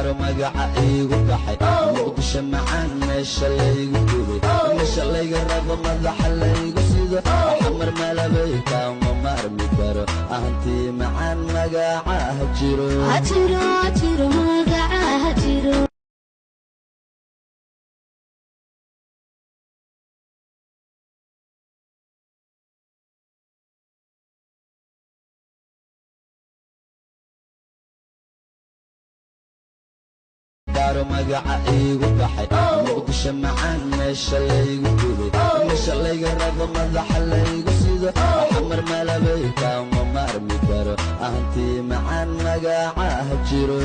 daro magaca iigu baxay muqdisho macaan meesha laygu gubay meesha layga rabo madaxa laygu sido xamar malabay kama marmi karo ahantii macaan magaca hajiro magaca hajiro daro magaca iigu baxay muqdisho macaan meesha laygu gubay meesha layga rabo madaxa laygu sido xamar malabay kama marmi karo ahantii macaan magaca hajiro